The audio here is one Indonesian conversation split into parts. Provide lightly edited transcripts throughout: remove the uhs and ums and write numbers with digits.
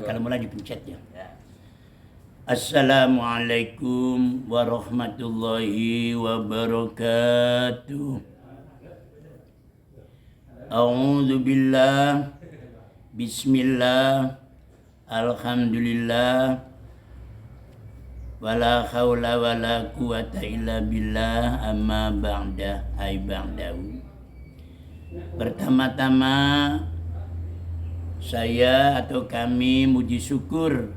Kalau mulai dipencet ya. Assalamualaikum warahmatullahi wabarakatuh. A'udzu billah. Bismillah. Alhamdulillah. Wala haula wala quwata illa billah, amma ba'da. Hai ba'dahu. Pertama-tama saya atau kami muji syukur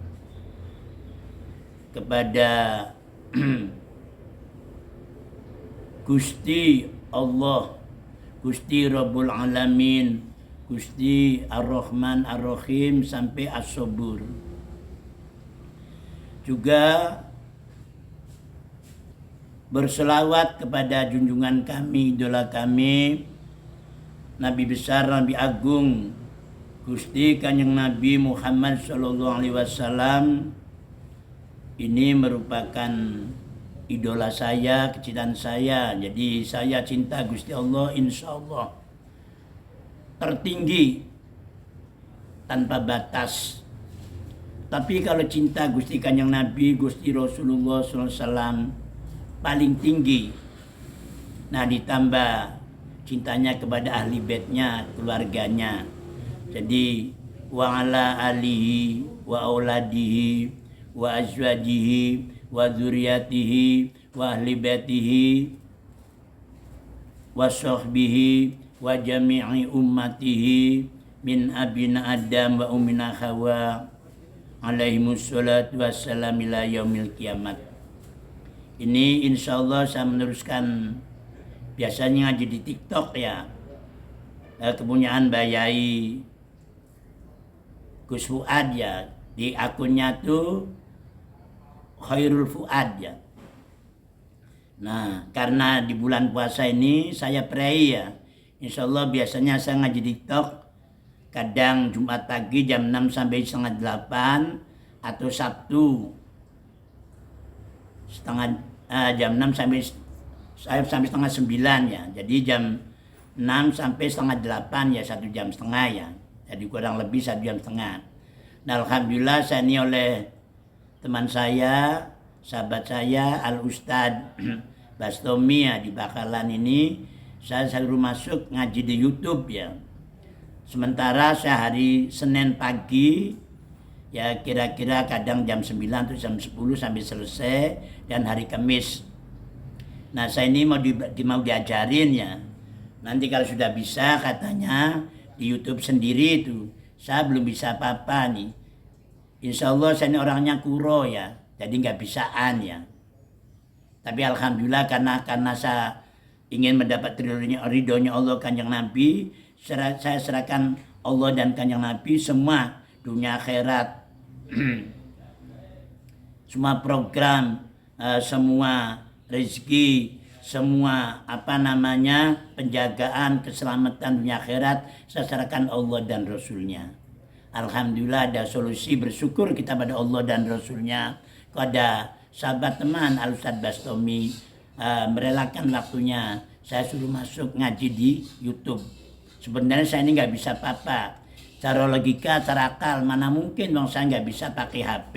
kepada Gusti Allah, Gusti Rabbul Alamin, Gusti Ar-Rahman Ar-Rahim sampai As-Sabur. Juga berselawat kepada junjungan kami, idola kami, Nabi besar, Nabi agung, Gusti Kanjeng Nabi Muhammad sallallahu alaihi wasallam. Ini merupakan idola saya, kecintaan saya. Jadi saya cinta Gusti Allah, insya Allah tertinggi tanpa batas. Tapi kalau cinta Gusti Kanjeng Nabi, Gusti Rasulullah SAW paling tinggi. Nah, ditambah cintanya kepada ahli baitnya, keluarganya. Jadi wa ala alihi wa auladihi wa azwajihi wa dzurriyyatihi wa ahli baitihi wa sahbihi wa jami'i ummatihi min abina Adam wa ummina Hawa alaihimus salatu wassalam ila yaumil kiamat. Ini insyaallah saya meneruskan, biasanya ngaji di TikTok ya, kepunyaan Bayai Gus Fuad ya, di akunnya tuh Khairul Fuad ya. Nah, karena di bulan puasa ini saya pray ya, insyaallah biasanya saya ngaji di TikTok kadang Jumat pagi jam 6 sampai setengah 8, atau Sabtu jam 6 sampai setengah 9 ya. Jadi jam 6 sampai setengah 8 ya, 1 jam setengah ya. Jadi kurang lebih 1 jam setengah. Nah, alhamdulillah saya ini oleh teman saya, sahabat saya Al Ustad Bastomi ya, di Bakalan ini saya selalu masuk ngaji di YouTube ya. Sementara saya hari Senin pagi ya, kira-kira kadang jam 9 atau jam 10 sampai selesai, dan hari Kamis. Nah, saya ini mau diajarin ya. Nanti kalau sudah bisa katanya di YouTube sendiri itu. Saya belum bisa apa-apa nih. Insya Allah saya ini orangnya kuro ya, jadi nggak bisaan ya. Tapi alhamdulillah karena saya ingin mendapat ridhonya Allah Kanjeng Nabi, saya serahkan Allah dan Kanjeng Nabi semua, dunia akhirat, semua program, semua rezeki, semua penjagaan keselamatan dunia akhirat saya serahkan Allah dan Rasulnya. Alhamdulillah ada solusi, bersyukur kita pada Allah dan Rasulnya. Kepada sahabat teman Al Ustad Bastomi merelakan waktunya saya suruh masuk ngaji di YouTube. Sebenarnya saya ini nggak bisa apa-apa. Cara logika, cara akal, mana mungkin dong saya nggak bisa pakai HP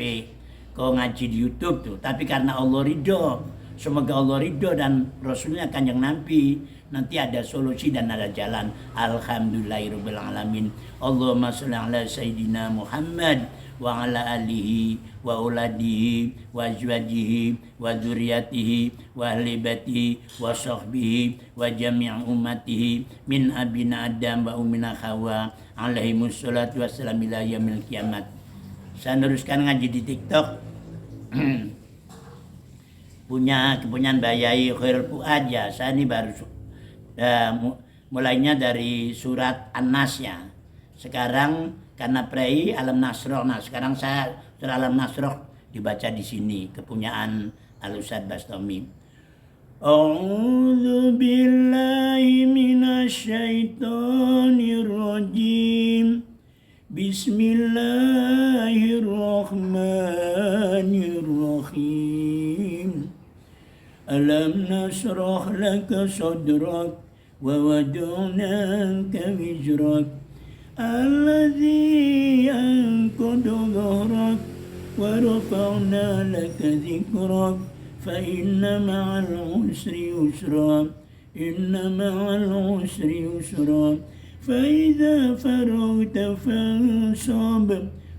kau ngaji di YouTube tuh. Tapi karena Allah ridho, semoga Allah ridho dan Rasulnya Kanjeng Nabi, nanti ada solusi dan ada jalan. Alhamdulillahirabbil alamin. Allahumma sholli ala sayyidina Muhammad wa ala alihi wa auladihi wa azwajihi wa dzurriyyatihi wa ahli baitihi wa sahbihi wa jami' ummatihi min abina Adam wa ummina Hawa alaihimus salatu wassalam ila yaumil kiamat. Saya teruskan ngaji di TikTok. Punya kepunyaan Bayai Khairul Fuad ya. Saya ini baru mulainya dari surat An-Nas ya. Sekarang karena pray Alam Nasroh. Nah, sekarang saya surah Alam Nasroh dibaca di sini, kepunyaan Al Ustad Bastomi. A'udzu billahi minasy syaithanir rajim. Bismillahirrahmanirrahim. Alam nasrah laka sadrak wa wada'na anka wizrak alladhi anqadha ورفعنا لك ذكرك فإن مع العسر يسرا إن مع العسر يسرا فإذا فرغت فانصب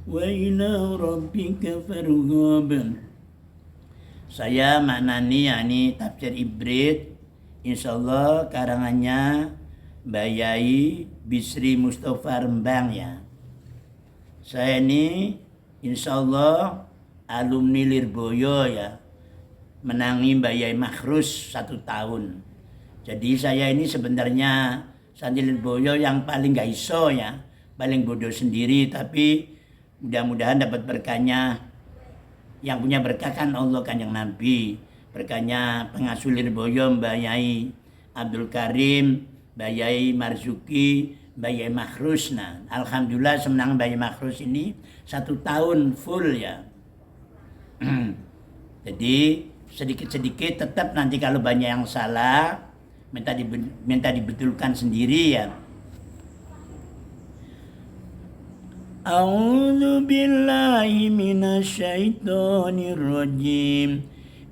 وإلى ربك فارغب. Saya maknani yakni tafsir Ibrit, insyaallah karangannya Mbak Yai Bisri Mustafa Rembang ya. Saya ini insyaallah alumni Lirboyo ya, menangi Mbak Yai Makhrus 1 tahun. Jadi saya ini sebenarnya santri Lirboyo yang paling gak iso ya, paling bodoh sendiri, tapi mudah-mudahan dapat berkahnya. Yang punya berkah kan Allah Kanjeng Nabi. Berkahnya pengasuh Lirboyo Mbak Yai Abdul Karim, Mbak Yai Marzuki, Mbak Yai Makhrus. Nah, alhamdulillah semenang Mbak Yai Makhrus ini 1 tahun full ya. Jadi sedikit-sedikit tetap nanti kalau banyak yang salah minta dibetulkan sendiri ya. A'udzu billahi minasyaitonir rajim.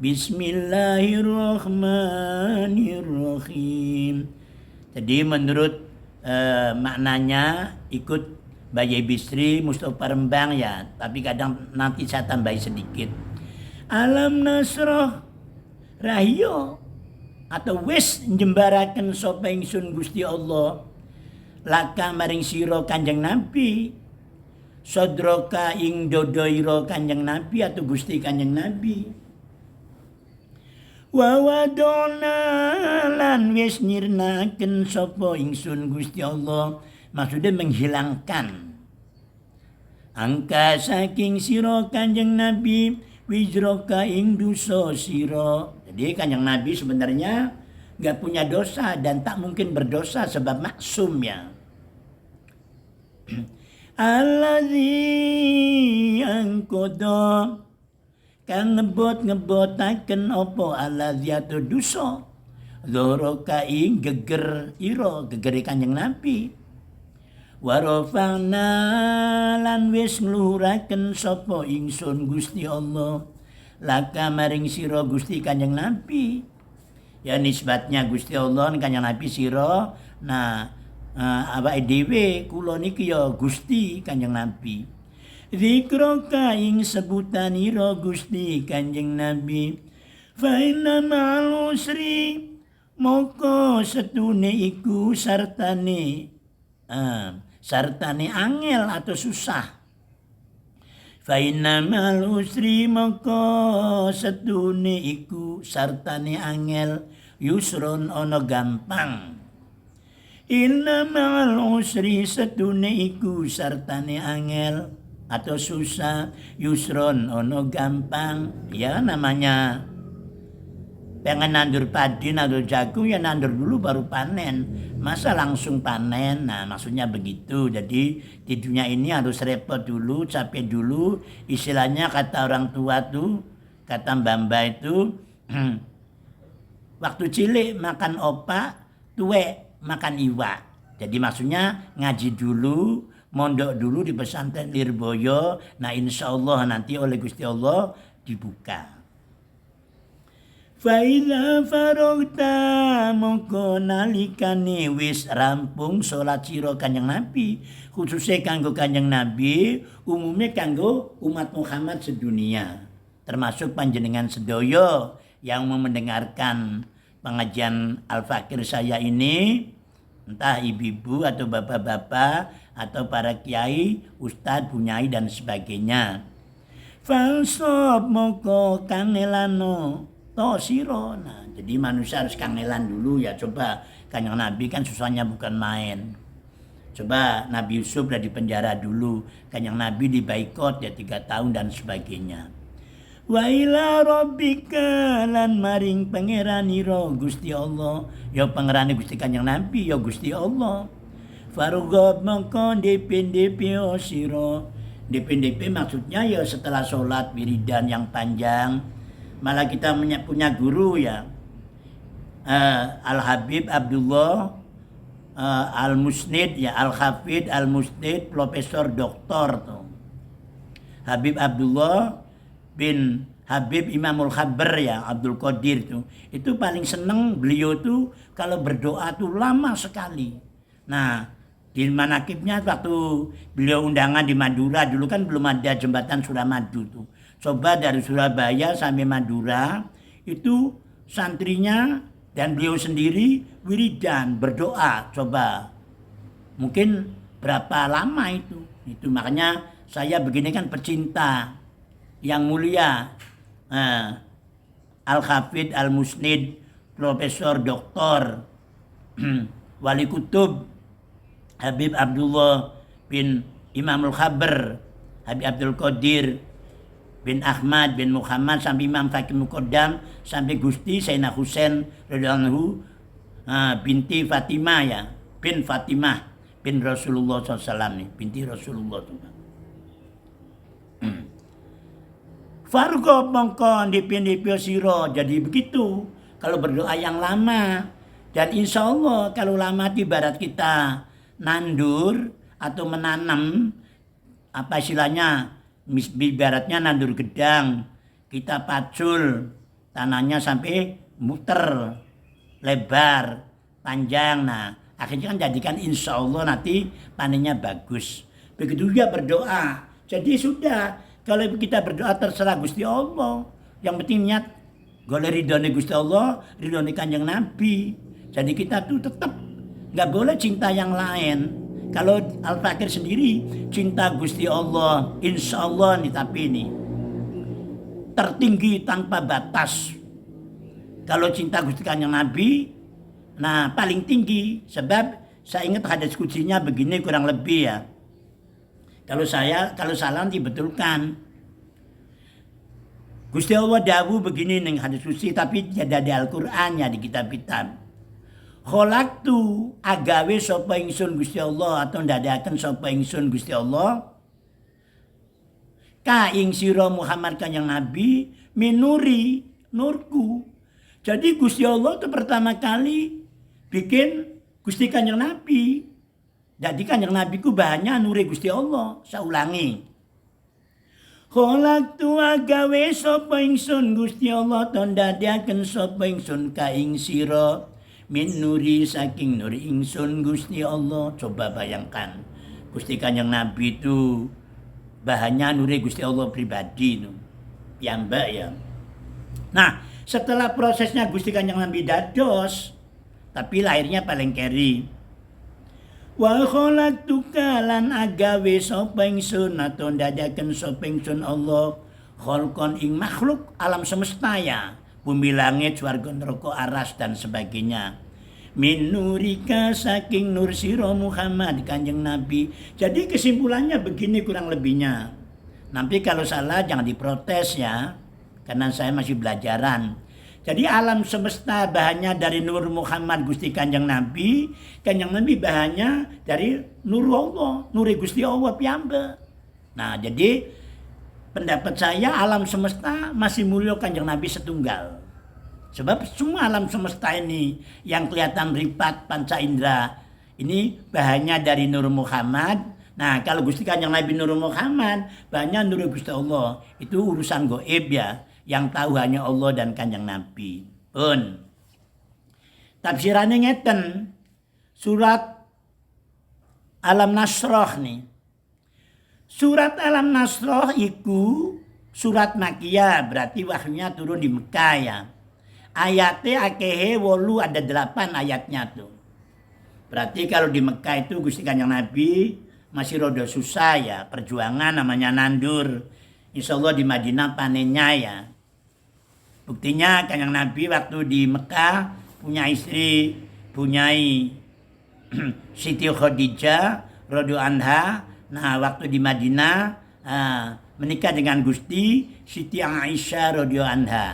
Bismillahirrahmanirrahim. Jadi menurut maknanya ikut Mbak Yai Bisri Mustafa Rembang ya, tapi kadang nanti saya tambahi sedikit. Alam nasrah rahyo atau wis njembaraken sapa ingsun Gusti Allah laka maring sira Kanjeng Nabi. Sodroka ing dodoiro Kanjeng Nabi atau Gusti Kanjeng Nabi. Wa wadona lan wis nyirnaken sapa ingsun Gusti Allah, maksudnya menghilangkan angka saking sira Kanjeng Nabi wijroka ing dosa sira. Jadi Kanjeng Nabi sebenarnya nggak punya dosa dan tak mungkin berdosa sebab maksum ya. Allazi angkodo kang ngebot-ngebotaken opo allazi atu dosa dzoroka ing geger ira gegere Kanjeng Nabi. Warofana lan wis ngluhuraken sapa ingsun Gusti Allah laka maring sira Gusti Kanjeng Nabi. Ya nisbatnya Gusti Allah Kanjeng Nabi sira. Nah awake dhewe kula niki ya Gusti Kanjeng Nabi. Zikroka ing sebutanira Gusti Kanjeng Nabi. Fa inna ma'al usri moko setune iku sartane angel atau susah. Fa inna ma'al usri moko setune iku sartane angel yusron ono gampang. Inna ma'al usri setune iku sartane angel atau susah yusron ono gampang. Ya namanya pengen nandur padi, nandur jagung ya nandur dulu baru panen. Masa langsung panen? Nah maksudnya begitu. Jadi di dunia ini harus repot dulu, capek dulu. Istilahnya kata orang tua tuh, kata mbak-mbak itu waktu cilik makan opak, tuwek makan iwak. Jadi maksudnya ngaji dulu, mondok dulu di pesantren Lirboyo. Nah insya Allah nanti oleh Gusti Allah dibuka. Faida farogta mongko nalikane wis rampung salat sira Kanjeng Nabi, khususnya kanggo Kanjeng Nabi, umumnya kanggo umat Muhammad sedunia, termasuk panjenengan sedoyo yang mendengarkan pengajian Al-Fakir saya ini, entah ibu-ibu atau bapak-bapak atau para kiai, ustadz, bunyai dan sebagainya. Falsof moko kangelano to siro. Nah, jadi manusia harus kangelan dulu ya. Coba Kanjeng Nabi kan susahnya bukan main. Coba Nabi Yusuf udah di penjara dulu, Kanjeng Nabi dibaikot ya 3 tahun dan sebagainya. Wa ila rabbika lan maring pangeranira Gusti Allah. Ya pangerane Gusti Kanjeng Nabi ya Gusti Allah. Farughob mongko DP sira. DP maksudnya ya setelah sholat wiridan yang panjang. Malah kita punya guru ya. Al-Habib Abdullah Al-Musnid ya, Al-Hafid Al-Musnid, Profesor Doktor tuh. Habib Abdullah bin Habib Imamul Khabar ya, Abdul Qadir tuh. Itu paling seneng beliau tuh kalau berdoa tuh lama sekali. Nah, di manakibnya waktu beliau undangan di Madura, dulu kan belum ada jembatan Suramadu tuh. Coba dari Surabaya sampai Madura, itu santrinya dan beliau sendiri wiridan berdoa. Coba mungkin berapa lama itu. Itu makanya saya begini kan pecinta yang mulia Al-Hafidh Al-Musnid Profesor Doktor Wali Kutub Habib Abdullah bin Imamul Khabar, Habib Abdul Qadir bin Ahmad bin Muhammad sampai Imam Fakih Muqaddam sampai Gusti Sayyidina Husain radhiyallahu binti Fatimah ya, bin Fatimah bin Rasulullah SAW nih, binti Rasulullah SAW. Fargo mongko dipin-dipin siro. Jadi begitu kalau berdoa yang lama. Dan insya Allah kalau lama ibarat kita nandur atau menanam, apa istilahnya, ibaratnya nandur gedang, kita pacul tanahnya sampai muter, lebar, panjang. Nah akhirnya kan jadikan insya Allah nanti panennya bagus. Begitu juga berdoa. Jadi sudah, kalau kita berdoa terserah Gusti Allah. Yang penting niat golek ridhone Gusti Allah, ridhone Kanjeng Nabi. Jadi kita tuh tetap nggak boleh cinta yang lain. Kalau Al-Fakir sendiri cinta Gusti Allah, insya Allah nih, tapi ini tertinggi tanpa batas. Kalau cinta Gusti Kanjeng Nabi, nah paling tinggi. Sebab saya ingat hadis kuncinya begini kurang lebih ya. Kalau salah dibetulkan. Gusti Allah dawuh begini ning hadis qudsi, tapi ada di Al-Qur'annya di kitab-kitab. Khalaqtu agawe sapa ingsun Gusti Allah atau ndadekaken sapa ingsun Gusti Allah ka ing sira Muhammad Kanjeng Nabi minuri nurku. Jadi Gusti Allah itu pertama kali bikin Gusti Kanjeng Nabi. Jadi Kanjeng Nabi ku bahannya nure Gusti Allah. Saya ulangi. Khalaqtu agawe sapa ingsun Gusti Allah tandadaken sapa ingsun ka ing sira min nuri saking nuri ingsun Gusti Allah. Coba bayangkan. Gusti Kanjeng Nabi itu bahannya nure Gusti Allah pribadi itu. Piyambak ya. Nah, setelah prosesnya Gusti Kanjeng Nabi dados, tapi lahirnya paling keri. Wa khalaqtuka lan agawe sapa ingsun atau ndadaken sapa ingsun Allah khalqan ing makhluk alam semesta ya, bumi langit swarga neraka aras dan sebagainya. Min nurika saking nur sira Muhammad Kanjeng Nabi. Jadi kesimpulannya begini kurang lebihnya. Nanti kalau salah jangan diprotes ya, karena saya masih belajaran. Jadi alam semesta bahannya dari nur Muhammad Gusti Kanjeng Nabi. Kanjeng Nabi bahannya dari nur Allah, nur Gusti Allah piyambak. Nah jadi pendapat saya alam semesta masih mulia Kanjeng Nabi setunggal. Sebab semua alam semesta ini yang kelihatan ripat panca indera ini bahannya dari nur Muhammad. Nah kalau Gusti Kanjeng Nabi nur Muhammad bahannya nur Gusti Allah. Itu urusan gaib ya, yang tahu hanya Allah dan Kanjeng Nabi. Pun tafsirannya ngeten, surat Alam Nasroh nih. Surat Alam Nasroh iku surat Makkiyah, berarti wahyunya turun di Mekah ya. Ayatnya akehe 8 ada 8 ayatnya tuh. Berarti kalau di Mekah itu Gusti Kanjeng Nabi masih rodo susah ya, perjuangan namanya nandur. Insya Allah di Madinah panennya ya. Buktinya Kanjeng Nabi waktu di Mekah punya istri, punyai Siti Khadijah radhiyallahu anha. Nah waktu di Madinah menikah dengan Gusti Siti Aisyah radhiyallahu anha.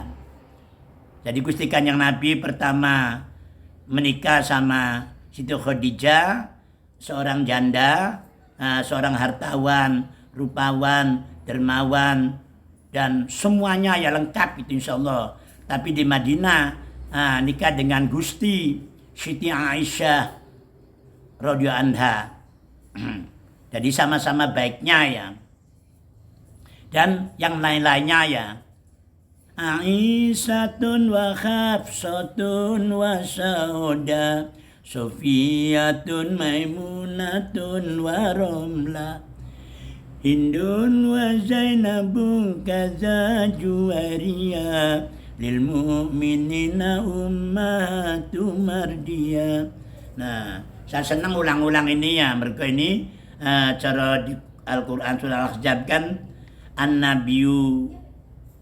Jadi Gusti Kanjeng Nabi pertama menikah sama Siti Khadijah, seorang janda, seorang hartawan, rupawan, dermawan, dan semuanya ya lengkap itu insya Allah. Tapi di Madinah nikah dengan Gusti Siti Aisyah radhiyallahu anha. Jadi sama-sama baiknya ya. dan yang lain-lainnya ya. Aisyatun wa Hafsatun wa Sauda, Sofiyatun Maimunatun wa Romla, Hindun wa Zainabun kaza Juwaria, lil mu'minina ummahatu mardia. Nah, saya senang ulang-ulang ini ya, mereka ini cara di Al-Quran surah Al-Ahzab kan, an-nabiyyu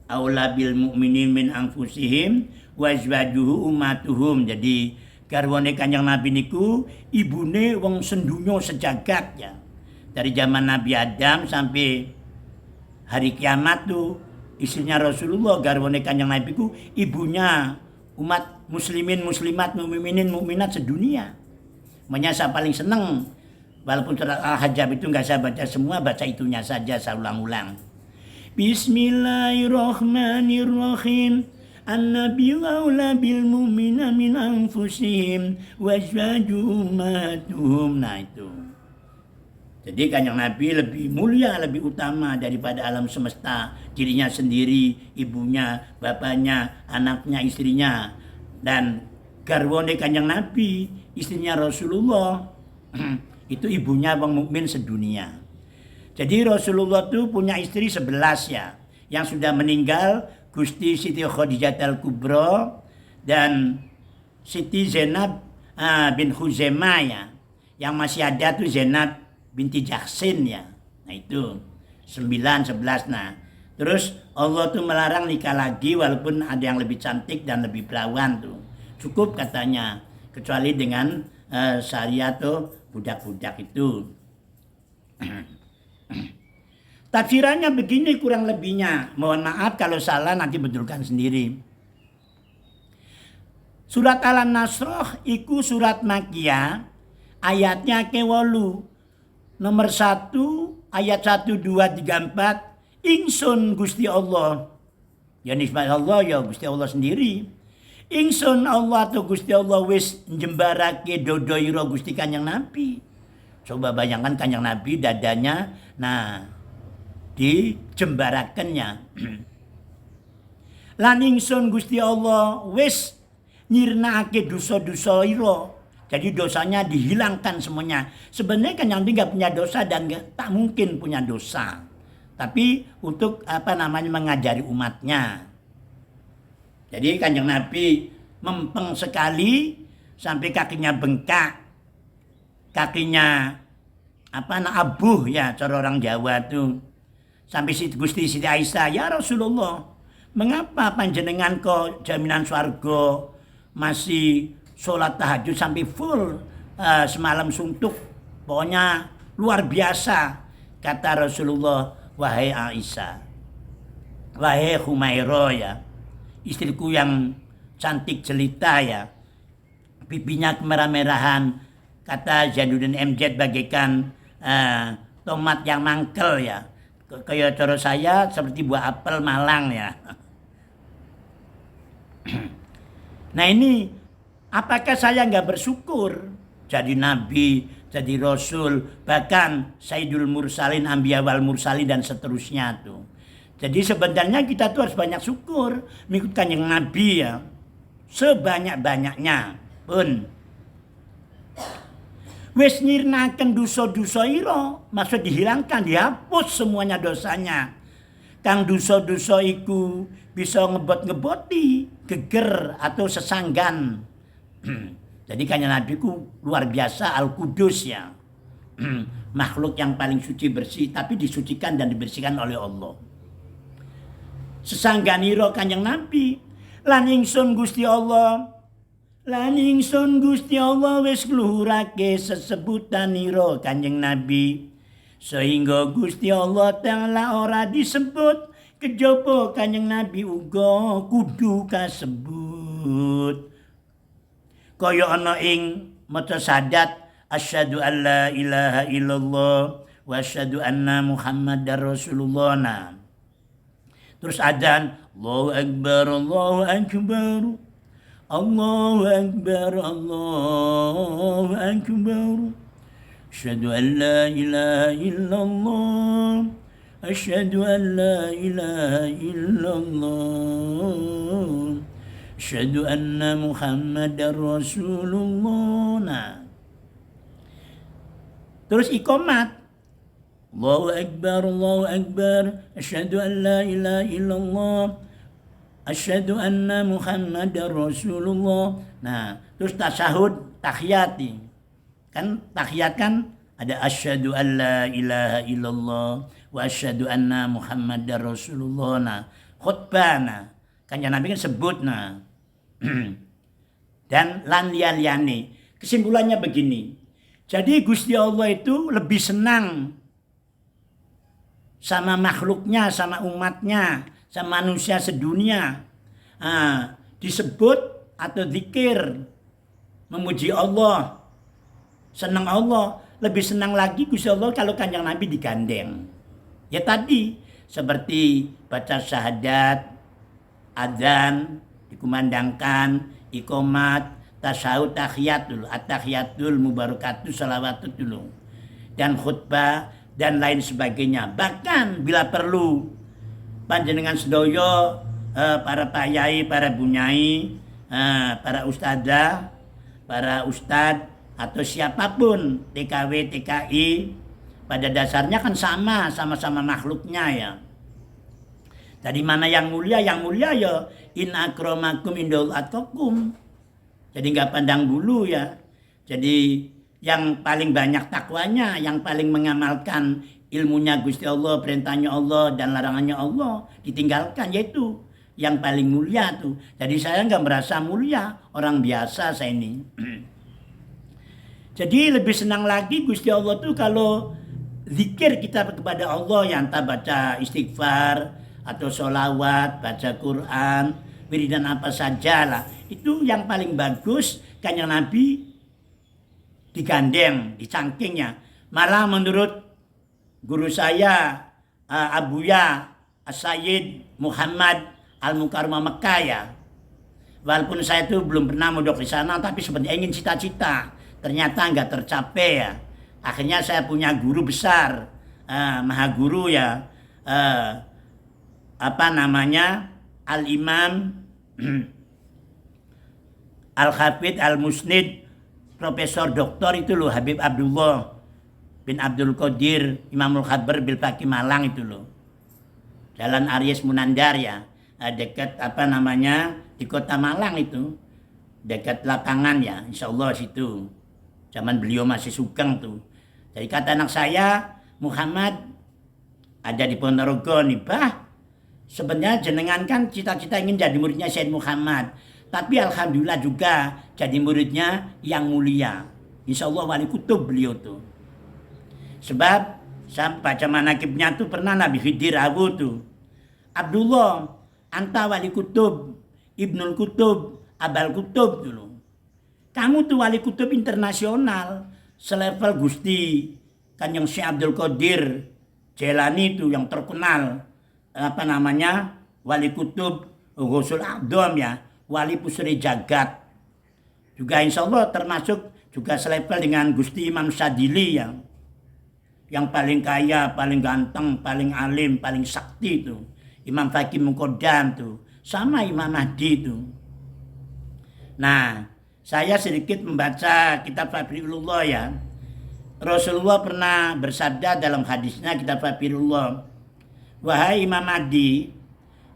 aula bil mu'minin min anfusihim wa azwajuhu ummatuhum. Jadi garwane Kanjeng Nabi niku ibune wong sendunya sejagat ya. Dari zaman Nabi Adam sampai hari kiamat tuh istrinya Rasulullah garwane Kanjeng Nabi ku ibunya umat muslimin muslimat mukminin mukminat sedunia. Makanya saya paling seneng walaupun surat Al-Ahzab itu nggak saya baca semua, baca itunya saja saya ulang-ulang. Bismillahirrahmanirrahim. An-nabiyyu aula bil mu'minina min anfusihim wa azwajuhum ummahatuhum. Nah itu. Jadi Kanjeng Nabi lebih mulia, lebih utama daripada alam semesta. Dirinya sendiri, ibunya, bapaknya, anaknya, istrinya. Dan garwane Kanjeng Nabi, istrinya Rasulullah, itu ibunya wong mukmin sedunia. Jadi Rasulullah itu punya istri 11 ya, yang sudah meninggal Gusti Siti Khadijah Al-Kubra dan Siti Zainab bin Khuzaimah ya. Yang masih ada tuh Zainab binti Jahsin ya. Nah itu 9, 11. Nah terus Allah tuh melarang nikah lagi walaupun ada yang lebih cantik dan lebih perawan tuh. Cukup katanya, kecuali dengan syariat tuh budak-budak itu. Tafsirannya begini kurang lebihnya. Mohon maaf kalau salah, nanti betulkan sendiri. Surat Al-Nasr iku surat Makkiyah, ayatnya ke 8. Nomor 1 ayat 1, 2, 3, 4. Ingsun Gusti Allah. Ya nisbat Allah ya Gusti Allah sendiri. Ingsun Allah atau Gusti Allah wis njembarake dodoiro Gusti Kanjeng Nabi. Coba bayangkan Kanjeng Nabi dadanya, nah dijembarakannya. Lan ingsun Gusti Allah wis nyirnake dosa-dosa ira. Jadi dosanya dihilangkan semuanya. Sebenarnya Kanjeng Nabi nggak punya dosa dan tak mungkin punya dosa. Tapi untuk mengajari umatnya. Jadi Kanjeng Nabi mempeng sekali sampai kakinya bengkak. Kakinya abuh ya cara orang Jawa tuh. Sampai Gusti Siti Aisyah, ya Rasulullah, mengapa panjenengan kok jaminan swarga masih sholat tahajud sampai full semalam suntuk, pokoknya luar biasa. Kata Rasulullah, wahai Aisyah, wahai Humairah ya, istriku yang cantik jelita ya, pipinya kemerah-merahan, kata Zainuddin MZ bagaikan tomat yang mangkel ya. Kayak cara saya seperti buah apel Malang ya. Nah ini, apakah saya nggak bersyukur jadi nabi, jadi rasul, bahkan Sayyidul Mursalin, Anbiya wal Mursalin dan seterusnya tuh. Jadi sebenarnya kita tuh harus banyak syukur mengikut Kanjeng Nabi ya, sebanyak-banyaknya pun. Wis nyirnaken dosa-dosa ira, maksud dihilangkan, dihapus semuanya dosanya. Kang dosa-dosa iku bisa ngebot-ngeboti geger atau sesanggan. Jadi Kanjeng Nabi ku luar biasa, Al-Qudus ya. Makhluk yang paling suci bersih, tapi disucikan dan dibersihkan oleh Allah. Sesangganira Kanjeng Nabi, lan ingsun Gusti Allah, lan ingsun Gusti Allah wis ngluhurake sesebutanira Kanjeng Nabi, sehingga Gusti Allah Ta'ala ora disebut kejaba Kanjeng Nabi uga kudu kasebut. Kaya ana ing maca syahadat asyhadu alla ilaha illallah wa asyhadu anna Muhammadar Rasulullah. Nah, terus adzan Allahu Akbar Allahu Akbar Allahu Akbar Allahu Akbar asyhadu an la ilaha illallah asyhadu an la ilaha illallah, asyhadu anna Muhammadar Rasulullah. Nah, terus iqamat, Allahu Akbar, asyhadu an la ilaha illallah, asyhadu anna Muhammadar Rasulullah. Nah, terus tasyahud, tahiyat nih. Kan tahiyat kan ada asyhadu an la ilaha illallah wa asyhadu anna Muhammadar Rasulullah. Nah, khutbah nah. Kanjeng Nabi kan sebut nah. Dan lan liyan-liyane. Kesimpulannya begini. Jadi Gusti Allah itu lebih senang sama makhluknya, sama umatnya, sama manusia sedunia. Disebut atau zikir, memuji Allah, senang Allah. Lebih senang lagi Gusti Allah kalau Kanjeng Nabi digandeng. Ya tadi, seperti baca syahadat, adzan, dikumandangkan, iqamat, tasyahud, tahiyatul, at-tahiyatul mubarakatuh, salawatut dulu. Dan khutbah, dan lain sebagainya. Bahkan bila perlu panjenengan sedoyo, para payai, para bunyai, para ustadzah, para ustadz atau siapapun TKW, TKI pada dasarnya kan sama-sama makhluknya ya. Dari mana yang mulia? Yang mulia ya in akramakum indal atqakum. Jadi nggak pandang bulu ya. Jadi yang paling banyak takwanya, yang paling mengamalkan ilmunya Gusti Allah, perintahnya Allah dan larangannya Allah ditinggalkan, yaitu yang paling mulia tuh. Jadi saya nggak merasa mulia, orang biasa saya ini. Jadi lebih senang lagi Gusti Allah tuh kalau zikir kita kepada Allah, yang entah baca istighfar atau sholawat, baca Quran, wiridan apa saja lah. Itu yang paling bagus Kanjeng Nabi digandeng, dicangkingnya. Malah menurut guru saya, Abuya As-Sayyid Muhammad Al-Mukarramah Mekah ya. Walaupun saya itu belum pernah mondok di sana, tapi sebenarnya ingin cita-cita. Ternyata nggak tercapai ya. Akhirnya saya punya guru besar, maha guru ya, Al-Imam Al-Hafidh Al-Musnid Profesor Doktor itu loh, Habib Abdullah bin Abdul Qadir Imamul Khabar bil Faqih Malang itu loh. Jalan Aries Munandar ya, dekat di kota Malang itu, dekat lapangan ya, insya Allah situ. Zaman beliau masih sugeng tuh. Jadi kata anak saya, Muhammad ada di Ponorogo nih, bah. Sebenarnya jenengan kan cita-cita ingin jadi muridnya Syed Muhammad. Tapi alhamdulillah juga jadi muridnya yang mulia. Insya Allah wali kutub beliau tuh. Sebab saya baca manakibnya tuh pernah Nabi Khidir Abu tuh. Abdullah, anta wali kutub, Ibnul Kutub, Abal Kutub dulu. Kamu tuh wali kutub internasional, selevel Gusti Kanjeng Syekh Abdul Qadir Jailani itu yang terkenal, wali kutub Ghusul A'dham ya, wali pusri jagat. Juga insya Allah termasuk juga selevel dengan Gusti Imam Sadili yang paling kaya, paling ganteng, paling alim, paling sakti itu. Imam Faqih Muqaddam tuh, sama Imam Mahdi itu. Nah, saya sedikit membaca kitab Faqihullah ya. Rasulullah pernah bersabda dalam hadisnya kitab Faqihullah, wahai Imam Mahdi,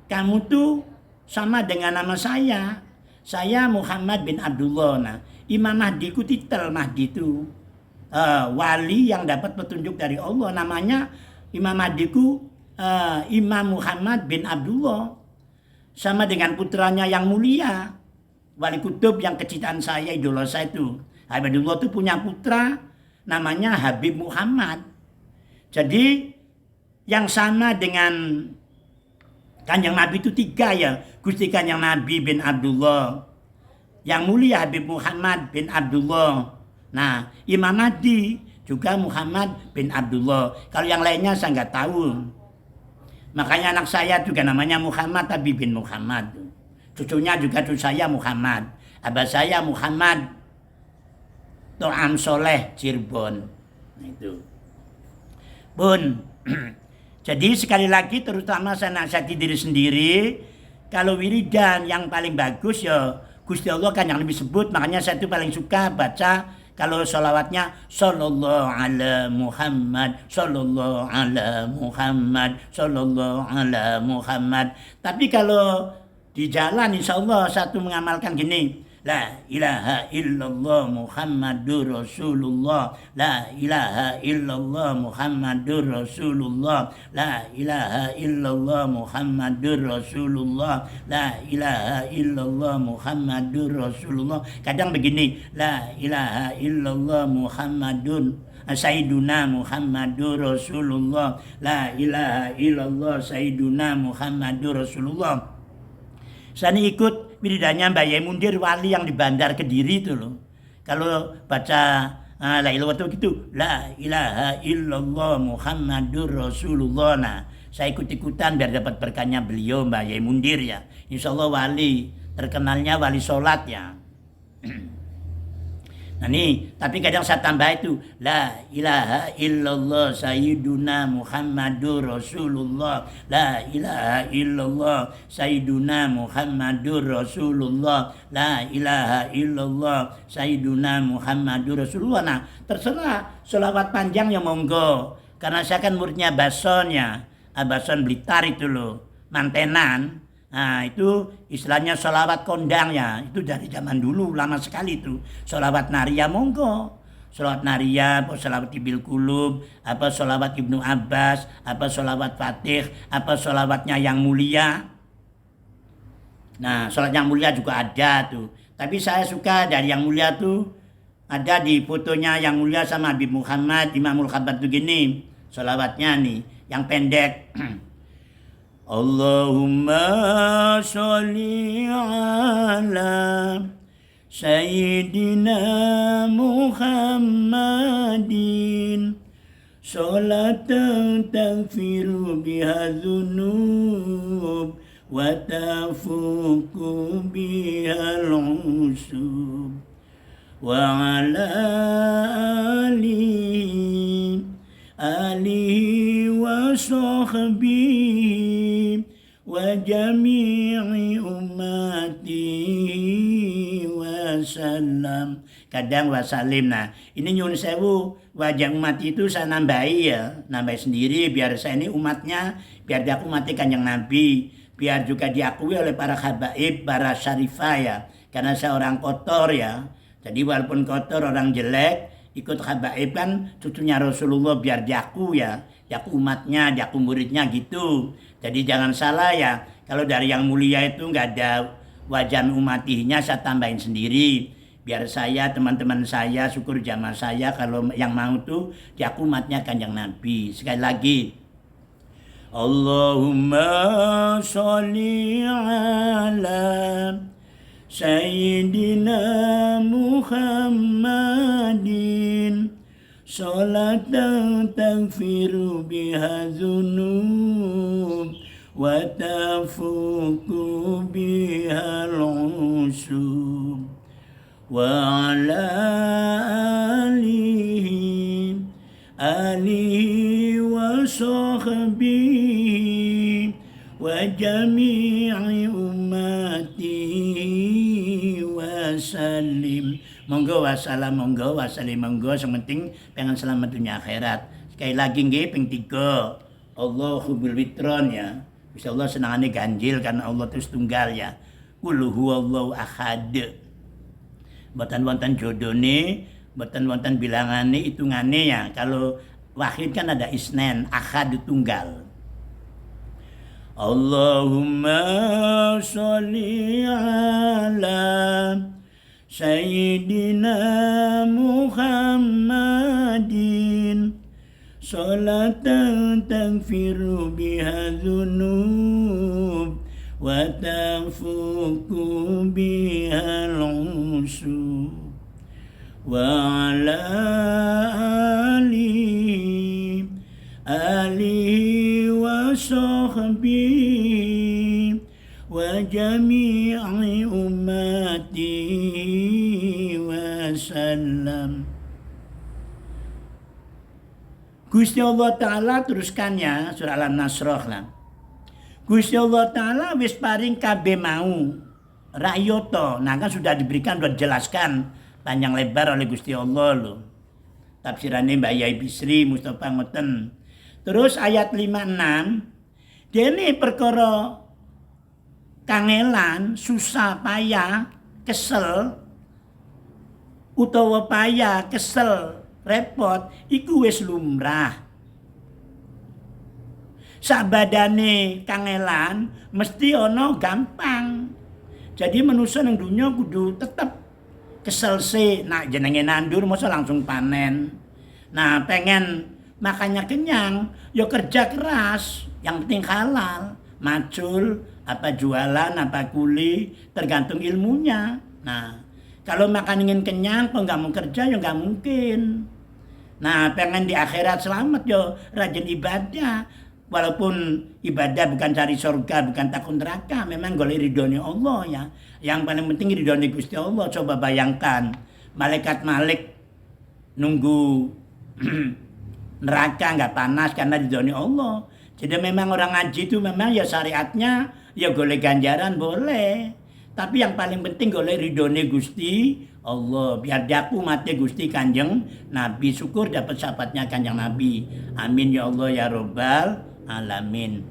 kamu tuh sama dengan nama saya. Saya Muhammad bin Abdullah. Nah, Imam Mahdi ku titel Mahdi itu wali yang dapat petunjuk dari Allah. Namanya Imam Mahdi ku Imam Muhammad bin Abdullah. Sama dengan putranya yang mulia, wali kutub yang kecintaan saya, idola saya itu. Habibullah itu punya putra namanya Habib Muhammad. Jadi yang sama dengan Kanjeng Nabi itu tiga ya. Gusti Kanjeng Nabi bin Abdullah, yang mulia Habib Muhammad bin Abdullah. Nah, Imam Mahdi juga Muhammad bin Abdullah. Kalau yang lainnya saya nggak tahu. Makanya anak saya juga namanya Muhammad Habib bin Muhammad. Cucunya juga cucu saya Muhammad. Abah saya Muhammad To'am Soleh Cirebon. Nah, itu. Bun. Jadi sekali lagi terutama saya nasihati diri sendiri, kalau wiridan yang paling bagus ya Gusti Allah kan yang lebih sebut, makanya saya itu paling suka baca kalau sholawatnya sallallahu ala Muhammad, sallallahu ala Muhammad, sallallahu ala Muhammad. Tapi kalau di jalan insya Allah satu mengamalkan gini, La ilaha illallah Muhammadur Rasulullah, La ilaha illallah Muhammadur Rasulullah, La ilaha illallah Muhammadur Rasulullah, La ilaha illallah Muhammadur Rasulullah. Kadang begini, La ilaha illallah Muhammadun Sayyiduna Muhammadur Rasulullah, La ilaha illallah Sayyiduna Muhammadur Rasulullah. Saya ini ikut wiridannya Mbak Yai Mundir wali yang di Bandar Kediri itu loh. Kalau baca la ilaha gitu, la ilaha illallah Muhammadur Rasulullah. Nah, saya ikut-ikutan biar dapat berkahnya beliau Mbak Yai Mundir ya. Insya Allah wali, terkenalnya wali sholat ya. Nah nih, tapi kadang saya tambah itu La ilaha illallah Sayyiduna Muhammadur Rasulullah, La ilaha illallah Sayyiduna Muhammadur Rasulullah, La ilaha illallah Sayyiduna Muhammadur Rasulullah. Nah terserah sholawat panjang ya monggo, karena saya kan muridnya Bason ya, Bason Blitar itu loh, mantenan. Nah itu istilahnya sholawat kondang ya, itu dari zaman dulu lama sekali itu. Sholawat Naria monggo, sholawat Naria, apa sholawat Ibil Kulub, apa sholawat Ibnu Abbas, apa sholawat Fatih, apa sholawatnya yang mulia. Nah sholat yang mulia juga ada tuh, tapi saya suka dari yang mulia tuh ada di fotonya yang mulia sama Habib Muhammad Imamul Khabat tuh gini sholawatnya nih, yang pendek. Allahumma sholli ala Sayyidina Muhammadin Sholatan taghfiru biha dhunub wa tafuku biha al-usub wa ala alihi wa sahbihi wa jami'i ummati wa salam. Kadang wasalim. Nah ini nyun sewu wajah umat itu saya nambahi ya, nambahi sendiri biar saya ini umatnya, biar dia umatnya kanjeng Nabi, biar juga diakui oleh para habaib, para syarifah ya, karena saya orang kotor ya. Jadi walaupun kotor orang jelek ikut habaib kan cucunya Rasulullah, biar diaku ya, diaku umatnya, diaku muridnya gitu. Jadi jangan salah ya, kalau dari yang mulia itu nggak ada wajan umatihnya, saya tambahin sendiri. Biar saya, teman-teman saya, syukur jamaah saya kalau yang mau tuh diaku umatnya kanjeng Nabi. Sekali lagi, Allahumma sholli ala Sayyidina Muhammadin Sholatan taghfiru biha dhunub wa tafuku biha al-usub wa ala alihi wa sahbihi wa jami'i ummati wa salim. Monggo wassalam, monggo wassalim, monggo. Sementing pengen selamat dunia akhirat. Sekali lagi nggih ping 3. Allahu bil witron ya. Insya Allah senangannya ganjil karena Allah terus tunggal ya. Qul huwallahu ahad. Mboten wonten jodone, mboten wonten bilangane, hitungane ya. Kalau wahid kan ada isnen, ahad tunggal. Allahumma sholli ala Sayyidina Muhammadin Sholatan taghfiru biha dhunub wa tafuku biha al-usub wa ala alihi wa sahbihi wa jami'i ummati wa salam. Gusti Allah Ta'ala teruskannya surah Al-Nasrah lah. Gusti Allah Ta'ala wis paring kabeh mau rakyoto. Nah kan sudah diberikan, sudah dijelaskan panjang lebar oleh Gusti Allah loh. Tafsirannya Mbak Yai Bisri Mustafa ngoten. Terus ayat 56, dene perkara kangelan, susah, payah, kesel utawa payah, kesel, repot iku wis lumrah. Sabadane kangelan mesti ono gampang. Jadi manusia nang dunia kudu tetep kesel sih. Nah jenenge nandur masa langsung panen. Nah pengen makannya kenyang, ya kerja keras, yang penting halal, macul, apa jualan, apa kuli, tergantung ilmunya. Nah kalau makan ingin kenyang, kok nggak mau kerja ya nggak mungkin. Nah pengen di akhirat selamat yo rajin ibadah. Walaupun ibadah bukan cari surga, bukan takut neraka, memang golek ridhonya Allah ya. Yang paling penting ridhonya Gusti Allah. Coba bayangkan, malaikat Malik nunggu neraka nggak panas karena ridhonya Allah. Jadi memang orang ngaji itu memang ya syariatnya ya golek ganjaran boleh. Tapi yang paling penting golek ridhonya Gusti Allah. Biar daku mati Gusti Kanjeng Nabi, syukur dapat syafaatnya Kanjeng Nabi. Amin ya Allah ya Rabbal Alamin.